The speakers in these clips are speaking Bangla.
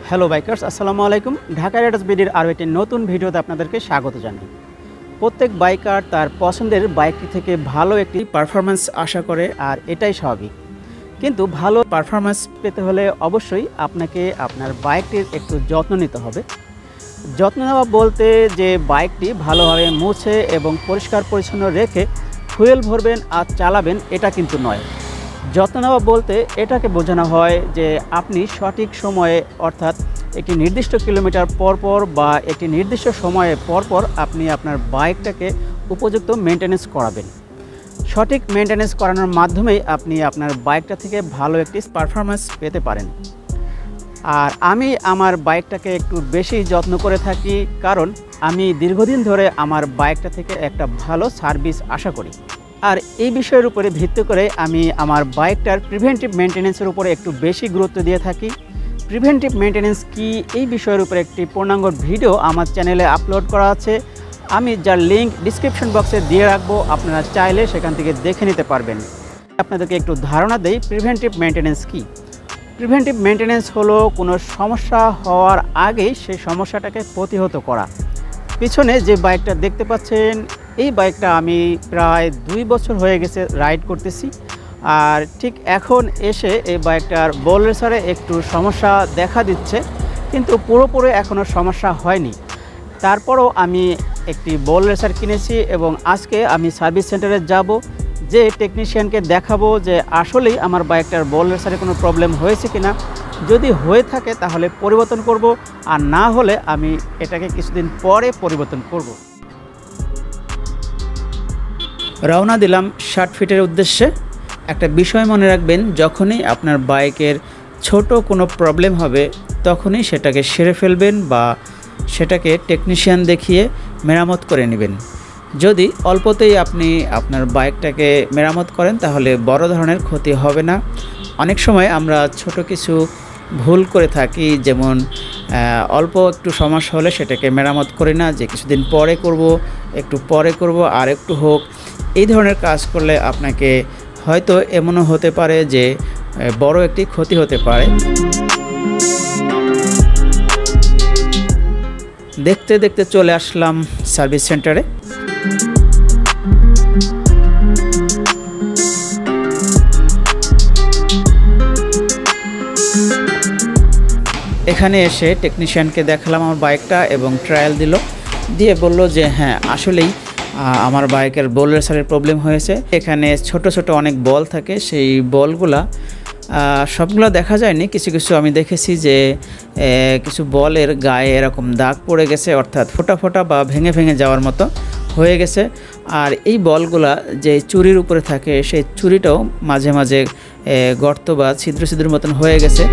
হ্যালো বাইকার্স, আসসালামু আলাইকুম। ঢাকা রাইডার্স বিডির আরও একটি নতুন ভিডিওতে আপনাদেরকে স্বাগত জানাই। প্রত্যেক বাইকার তার পছন্দের বাইকটি থেকে ভালো একটি পারফরম্যান্স আশা করে, আর এটাই স্বাভাবিক। কিন্তু ভালো পারফরম্যান্স পেতে হলে অবশ্যই আপনাকে আপনার বাইকটির একটু যত্ন নিতে হবে। যত্ন নেওয়া বলতে যে বাইকটি ভালোভাবে মুছে এবং পরিষ্কার পরিচ্ছন্ন রেখে ফুয়েল ভরবেন আর চালাবেন, এটা কিন্তু নয়। যত্ন নেওয়া বলতে এটাকে বোঝানো হয় যে আপনি সঠিক সময়ে, অর্থাৎ একটি নির্দিষ্ট কিলোমিটার পরপর বা একটি নির্দিষ্ট সময়ে পরপর আপনি আপনার বাইকটাকে উপযুক্ত মেনটেন্যান্স করাবেন। সঠিক মেনটেন্যান্স করানোর মাধ্যমেই আপনি আপনার বাইকটা থেকে ভালো একটি পারফরম্যান্স পেতে পারেন। আর আমি আমার বাইকটাকে একটু বেশি যত্ন করে থাকি, কারণ আমি দীর্ঘদিন ধরে আমার বাইকটা থেকে একটা ভালো সার্ভিস আশা করি। আর এই বিষয়ের উপরে ভিত্তি করে আমি আমার বাইকটার প্রিভেন্টিভ মেনটেন্যান্সের উপরে একটু বেশি গুরুত্ব দিয়ে থাকি। প্রিভেন্টিভ মেনটেন্যান্স কি, এই বিষয়ের উপরে একটি পূর্ণাঙ্গ ভিডিও আমার চ্যানেলে আপলোড করা আছে, আমি যার লিঙ্ক ডিসক্রিপশন বক্সে দিয়ে রাখবো, আপনারা চাইলে সেখান থেকে দেখে নিতে পারবেন। আপনাদেরকে একটু ধারণা দেই প্রিভেন্টিভ মেনটেন্যান্স কি। প্রিভেন্টিভ মেনটেন্যান্স হলো কোনো সমস্যা হওয়ার আগেই সেই সমস্যাটাকে প্রতিহত করা। পিছনে যে বাইকটা দেখতে পাচ্ছেন, এই বাইকটা আমি প্রায় 2 বছর হয়ে গেছে রাইড করতেছি। আর ঠিক এখন এসে এই বাইকটার বল রেসারে একটু সমস্যা দেখা দিচ্ছে, কিন্তু পুরোপুরি এখনও সমস্যা হয়নি। তারপরও আমি একটি বল রেসার কিনেছি এবং আজকে আমি সার্ভিস সেন্টারে যাব, যে টেকনিশিয়ানকে দেখাবো যে আসলেই আমার বাইকটার বল রেসারে কোনো প্রবলেম হয়েছে কিনা। যদি হয়ে থাকে তাহলে পরিবর্তন করব, আর না হলে আমি এটাকে কিছুদিন পরে পরিবর্তন করব। রওনা দিলাম 60 ফিটের উদ্দেশ্যে। একটা বিষয় মনে রাখবেন, যখনই আপনার বাইকের ছোট কোনো প্রবলেম হবে তখনই সেটাকে সেরে ফেলবেন বা সেটাকে টেকনিশিয়ান দেখিয়ে মেরামত করে নেবেন। যদি অল্পতেই আপনি আপনার বাইকটাকে মেরামত করেন তাহলে বড় ধরনের ক্ষতি হবে না। অনেক সময় আমরা ছোট কিছু ভুল করে থাকি, যেমন অল্প একটু সমস্যা হলে সেটাকে মেরামত করি না, যে কিছুদিন পরে করব, একটু পরে করব, আর একটু হোক। এই ধরনের কাজ করলে আপনাকে হয়তো এমনও হতে পারে যে বড় একটি ক্ষতি হতে পারে। দেখতে দেখতে চলে আসলাম সার্ভিস সেন্টারে। এখানে এসে টেকনিশিয়ানকে দেখালাম আমার বাইকটা এবং ট্রায়াল দিয়ে বলল যে হ্যাঁ, আসলেই আমার বাইকের বল রেসারের প্রবলেম হয়েছে। এখানে ছোট ছোট অনেক বল থাকে, সেই বলগুলা সবগুলো দেখা যায়নি, কিছু কিছু আমি দেখেছি যে কিছু বলের গায়ে এরকম দাগ পড়ে গেছে, অর্থাৎ ফোটা ফোটা বা ভেঙে ভেঙে যাওয়ার মতো হয়ে গেছে। আর এই বলগুলা যে চুরির উপরে থাকে, সেই চুরিটাও মাঝে মাঝে গর্ত বা ছিদ্র ছিদ্রের মতন হয়ে গেছে।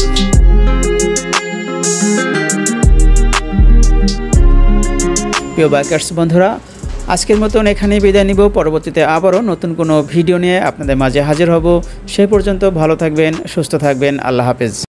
প্রিয় বাইকার্স বন্ধুরা, আজকের মতন এখানেই বিদায় নিব। পরবর্তীতে আবারও নতুন কোনো ভিডিও নিয়ে আপনাদের মাঝে হাজির হব। সেই পর্যন্ত ভালো থাকবেন, সুস্থ থাকবেন। আল্লাহ হাফেজ।